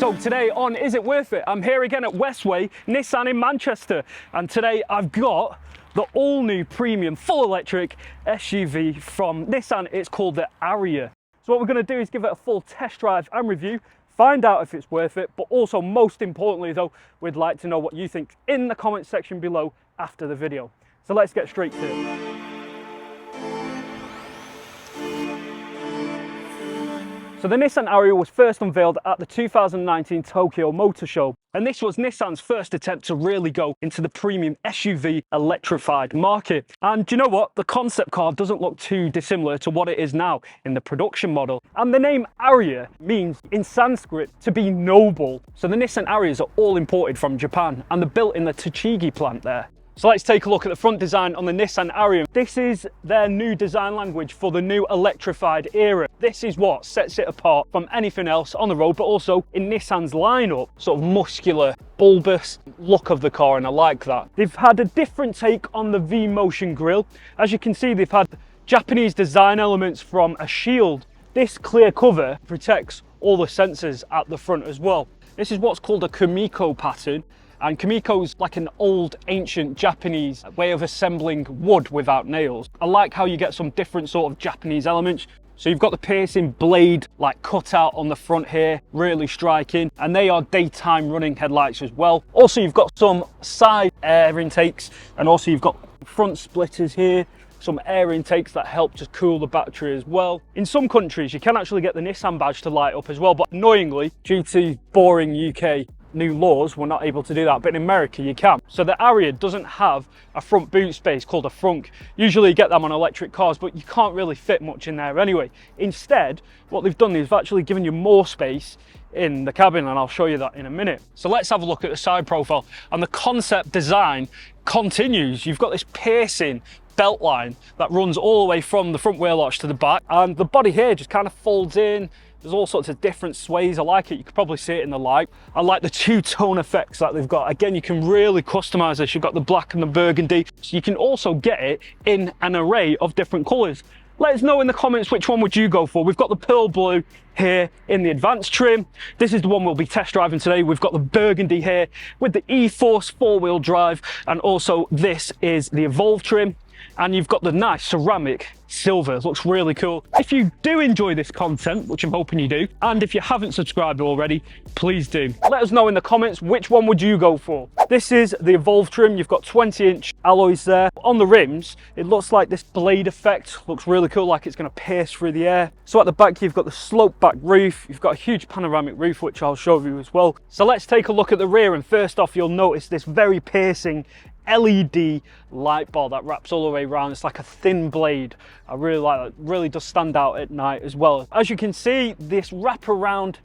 So today on Is It Worth It? I'm here again at Westway, Nissan in Manchester, and today I've got the all-new premium full electric SUV from Nissan. It's called the Ariya. So what we're going to do is give it a full test drive and review, find out if it's worth it, but also most importantly though, we'd like to know what you think in the comments section below after the video. So let's get straight to it. So the Nissan Ariya was first unveiled at the 2019 Tokyo Motor Show, and this was Nissan's first attempt to really go into the premium SUV electrified market. And do you know what? The concept car doesn't look too dissimilar to what it is now in the production model. And the name Ariya means in Sanskrit to be noble. So the Nissan Ariyas are all imported from Japan and they're built in the Tochigi plant there. So let's take a look at the front design on the Nissan Ariya. This is their new design language for the new electrified era. This is what sets it apart from anything else on the road, but also in Nissan's lineup. Sort of muscular, bulbous look of the car, and I like that. They've had a different take on the V-Motion grille. As you can see, they've had Japanese design elements from a shield. This clear cover protects all the sensors at the front as well. This is what's called a Kumiko pattern. And Kumiko's like an old, ancient Japanese way of assembling wood without nails. I like how you get some different sort of Japanese elements. So you've got the piercing blade like cut out on the front here, really striking. And they are daytime running headlights as well. Also, you've got some side air intakes, and also you've got front splitters here, some air intakes that help just cool the battery as well. In some countries, you can actually get the Nissan badge to light up as well, but annoyingly, due to boring UK new laws, we're not able to do that, but in America you can. So the Ariya doesn't have a front boot space called a frunk. Usually you get them on electric cars, but you can't really fit much in there anyway. Instead, what they've done is they've actually given you more space in the cabin, and I'll show you that in a minute. So let's have a look at the side profile, and the concept design continues. You've got this piercing belt line that runs all the way from the front wheel arch to the back, and the body here just kind of folds in. There's all sorts of different sways. I like it. You can probably see it in the light. I like the two-tone effects that they've got. Again, you can really customize this. You've got the black and the burgundy. So you can also get it in an array of different colors. Let us know in the comments which one would you go for. We've got the pearl blue here in the advanced trim. This is the one we'll be test driving today. We've got the burgundy here with the e-4ORCE four-wheel drive, and also this is the Evolve trim. And you've got the nice ceramic silver. It looks really cool. If you do enjoy this content, which I'm hoping you do, and if you haven't subscribed already, please do. Let us know in the comments which one would you go for. This is the Evolve trim. You've got 20-inch alloys there. On the rims, it looks like this blade effect. Looks really cool, like it's going to pierce through the air. So at the back, you've got the slope back roof. You've got a huge panoramic roof, which I'll show you as well. So let's take a look at the rear, and first off, you'll notice this very piercing LED light bar that wraps all the way around. It's like a thin blade. I really like that. It really does stand out at night as well. As you can see, this wraparound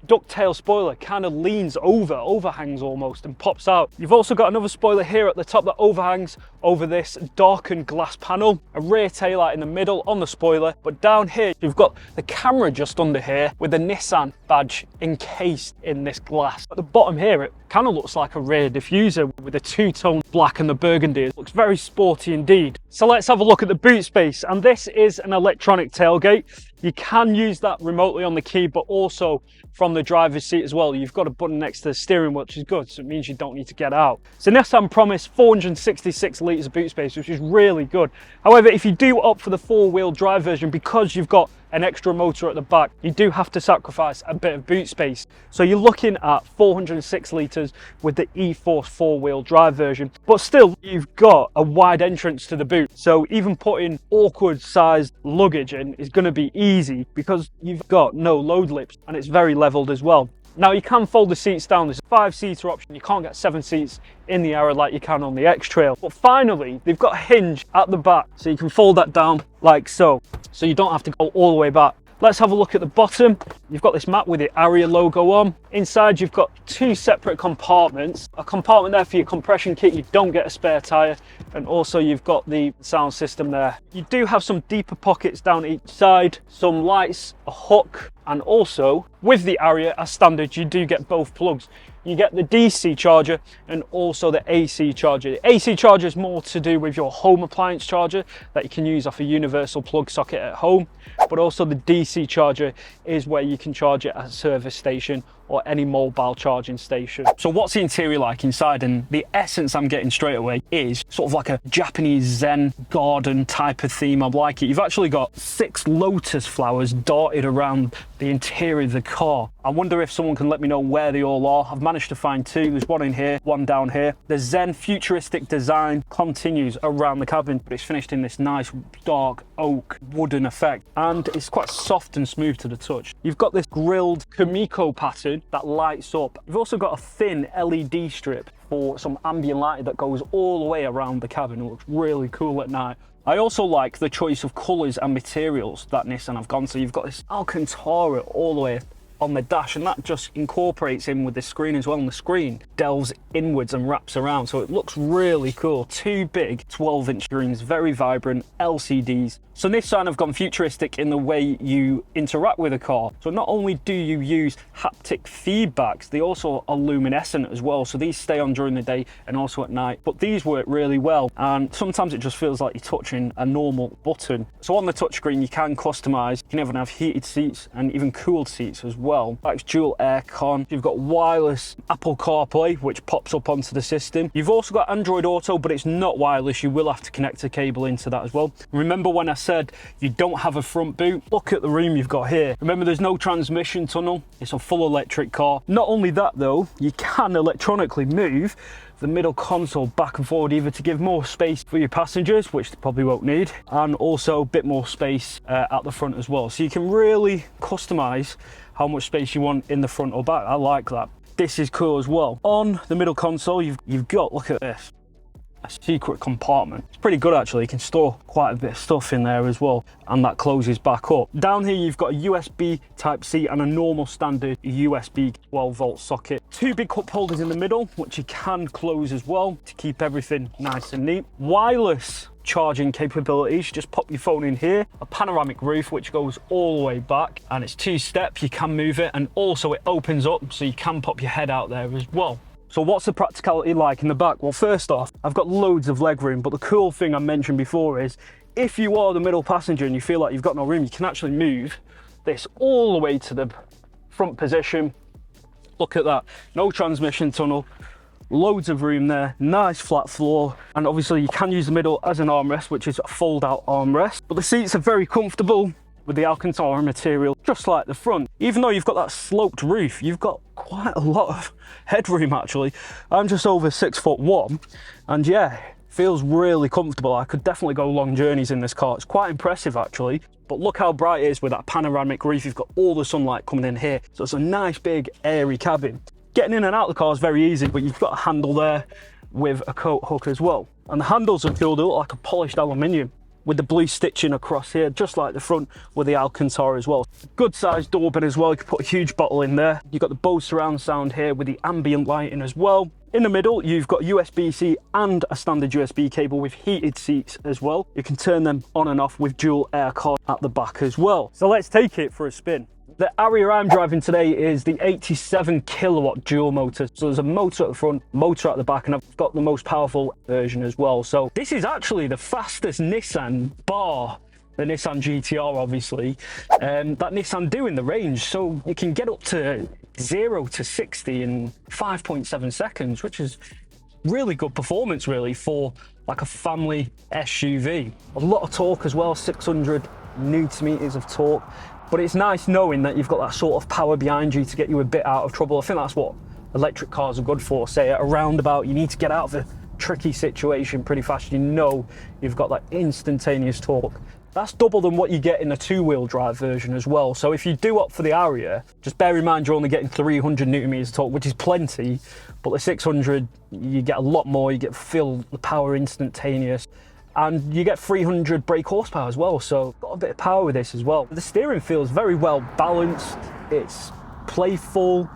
ducktail spoiler kind of leans over, overhangs almost, and pops out. You've also got another spoiler here at the top that overhangs over this darkened glass panel, a rear taillight in the middle on the spoiler, but down here you've got the camera just under here with the Nissan badge encased in this glass. At the bottom here, it kind of looks like a rear diffuser with the two-tone black and the burgundy. It looks very sporty indeed. So let's have a look at the boot space, and this is an electronic tailgate. You can use that remotely on the key, but also from the driver's seat as well. You've got a button next to the steering wheel, which is good, so it means you don't need to get out. So Nissan promised 466 litres of boot space, which is really good. However, if you do opt for the four-wheel drive version, because you've got an extra motor at the back, you do have to sacrifice a bit of boot space. So you're looking at 406 litres with the e-4ORCE four-wheel drive version, but still you've got a wide entrance to the boot. So even putting awkward sized luggage in is going to be easy because you've got no load lips, and it's very leveled as well. Now you can fold the seats down. There's a 5-seater option. You can't get 7 seats in the Ariya like you can on the X-Trail. But finally, they've got a hinge at the back, so you can fold that down like so. So you don't have to go all the way back. Let's have a look at the bottom. You've got this mat with the Ariya logo on. Inside you've got 2 separate compartments. A compartment there for your compression kit. You don't get a spare tyre. And also you've got the sound system there. You do have some deeper pockets down each side, some lights, a hook, and also with the Ariya as standard you do get both plugs. You get the DC charger and also the AC charger. The AC charger is more to do with your home appliance charger that you can use off a universal plug socket at home, but also the DC charger is where you can charge it at a service station or any mobile charging station. So what's the interior like inside? And the essence I'm getting straight away is sort of like a Japanese Zen garden type of theme. I like it. You've actually got 6 lotus flowers dotted around the interior of the car. I wonder if someone can let me know where they all are. I've managed to find 2. There's one in here, one down here. The Zen futuristic design continues around the cabin, but it's finished in this nice dark oak wooden effect, and it's quite soft and smooth to the touch. You've got this grilled Kamiko pattern that lights up. You've also got a thin LED strip for some ambient lighting that goes all the way around the cabin. It looks really cool at night. I also like the choice of colours and materials that Nissan have gone. So you've got this Alcantara all the way on the dash, and that just incorporates in with the screen as well, and the screen delves inwards and wraps around, so it looks really cool. 2 big 12-inch screens, very vibrant LCDs. So Nissan have gone futuristic in the way you interact with a car. So not only do you use haptic feedbacks, they also are luminescent as well, so these stay on during the day and also at night, but these work really well, and sometimes it just feels like you're touching a normal button. So on the touchscreen you can customize, you can even have heated seats and even cooled seats as well. That's dual aircon. You've got wireless Apple CarPlay, which pops up onto the system. You've also got Android Auto, but it's not wireless. You will have to connect a cable into that as well. Remember when I said you don't have a front boot? Look at the room you've got here. Remember, there's no transmission tunnel. It's a full electric car. Not only that though, you can electronically move the middle console back and forward, either to give more space for your passengers, which they probably won't need, and also a bit more space at the front as well. So you can really customize how much space you want in the front or back. I like that. This is cool as well. On the middle console, you've got, look at this, a secret compartment. It's pretty good actually. You can store quite a bit of stuff in there as well, and that closes back up. Down here you've got a USB Type-C and a normal standard USB 12-volt socket. 2 big cup holders in the middle, which you can close as well to keep everything nice and neat. Wireless charging capabilities, you just pop your phone in here. A panoramic roof which goes all the way back, and it's 2-step, you can move it, and also it opens up so you can pop your head out there as well. So what's the practicality like in the back? Well, first off, I've got loads of leg room, but the cool thing I mentioned before is if you are the middle passenger and you feel like you've got no room, you can actually move this all the way to the front position. Look at that, no transmission tunnel, loads of room there, nice flat floor, and obviously you can use the middle as an armrest, which is a fold out armrest, but the seats are very comfortable with the Alcantara material, just like the front. Even though you've got that sloped roof, you've got quite a lot of headroom actually. I'm just over 6'1", and yeah, feels really comfortable. I could definitely go long journeys in this car. It's quite impressive actually, but look how bright it is with that panoramic roof. You've got all the sunlight coming in here, so it's a nice big airy cabin. Getting in and out of the car is very easy, but you've got a handle there with a coat hook as well, and the handles are cool. They look like a polished aluminium with the blue stitching across here, just like the front with the Alcantara as well. Good sized door bin as well. You can put a huge bottle in there. You've got the Bose surround sound here with the ambient lighting as well. In the middle, you've got USB-C and a standard USB cable with heated seats as well. You can turn them on and off with dual aircon at the back as well. So let's take it for a spin. The Ariya I'm driving today is the 87 kilowatt dual motor. So there's a motor at the front, motor at the back, and I've got the most powerful version as well. So this is actually the fastest Nissan, bar the Nissan GTR obviously, that Nissan do in the range. So you can get up to 0 to 60 in 5.7 seconds, which is really good performance really for like a family SUV. A lot of torque as well, 600 Newton meters of torque. But it's nice knowing that you've got that sort of power behind you to get you a bit out of trouble. I think that's what electric cars are good for. Say at a roundabout, you need to get out of a tricky situation pretty fast. You know you've got that instantaneous torque. That's double than what you get in a 2-wheel drive version as well. So if you do opt for the Ariya, just bear in mind you're only getting 300 Newton meters of torque, which is plenty. But the 600, you get a lot more. You feel the power instantaneous. And you get 300 brake horsepower as well, so got a bit of power with this as well. The steering feels very well balanced, it's playful,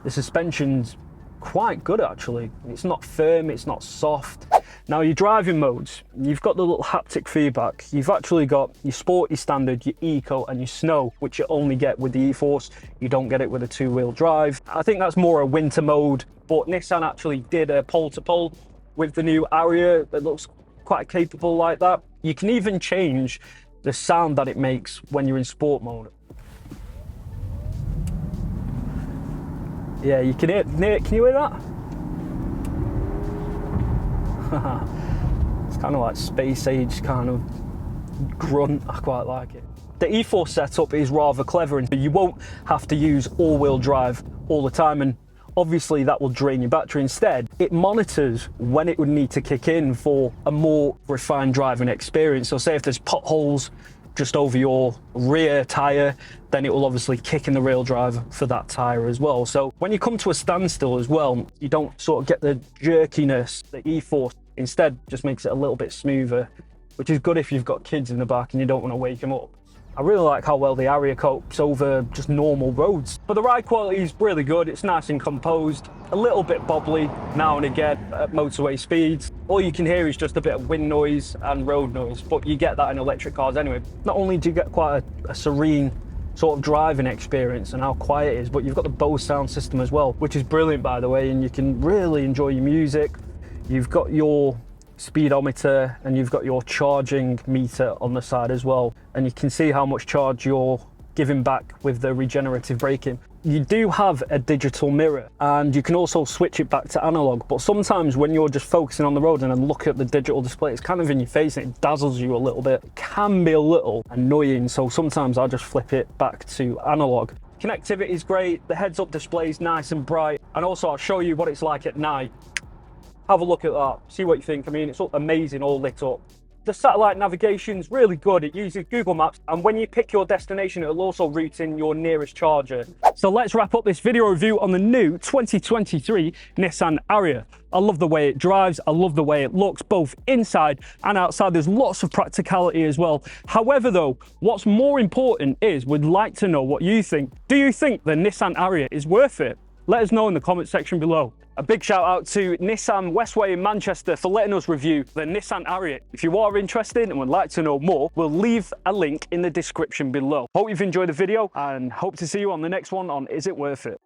the suspension's quite good actually. It's not firm, it's not soft. Now your driving modes, you've got the little haptic feedback. You've actually got your sport, your standard, your eco and your snow, which you only get with the e-4ORCE. You don't get it with a 2-wheel drive. I think that's more a winter mode, but Nissan actually did a pole-to-pole with the new Ariya that looks quite capable like that. You can even change the sound that it makes when you're in sport mode. Yeah, you can hear, can you hear that? It's kind of like space age kind of grunt. I quite like it. The e-4ORCE setup is rather clever, and you won't have to use all-wheel drive all the time, and obviously that will drain your battery. Instead, it monitors when it would need to kick in for a more refined driving experience. So say if there's potholes just over your rear tyre, then it will obviously kick in the rear drive for that tyre as well. So when you come to a standstill as well, you don't sort of get the jerkiness. The e-4ORCE instead just makes it a little bit smoother, which is good if you've got kids in the back and you don't want to wake them up. I really like how well the Ariya copes over just normal roads. But the ride quality is really good. It's nice and composed, a little bit bobbly now and again at motorway speeds. All you can hear is just a bit of wind noise and road noise, but you get that in electric cars anyway. Not only do you get quite a serene sort of driving experience and how quiet it is, but you've got the Bose sound system as well, which is brilliant, by the way, and you can really enjoy your music. You've got your speedometer and you've got your charging meter on the side as well, and you can see how much charge you're giving back with the regenerative braking. You do have a digital mirror and you can also switch it back to analog, but sometimes when you're just focusing on the road and then look at the digital display, it's kind of in your face and it dazzles you a little bit. It can be a little annoying, so sometimes I'll just flip it back to analog. Connectivity is great, the heads-up display is nice and bright, and also I'll show you what it's like at night. Have a look at that, see what you think. I mean, it's amazing, all lit up. The satellite navigation is really good. It uses Google Maps, and when you pick your destination, it'll also route in your nearest charger. So let's wrap up this video review on the new 2023 Nissan Ariya. I love the way it drives, I love the way it looks, both inside and outside. There's lots of practicality as well. However though, what's more important is we'd like to know what you think. Do you think the Nissan Ariya is worth it? Let us know in the comment section below. A big shout out to Nissan Westway in Manchester for letting us review the Nissan Ariya. If you are interested and would like to know more, we'll leave a link in the description below. Hope you've enjoyed the video and hope to see you on the next one on Is It Worth It?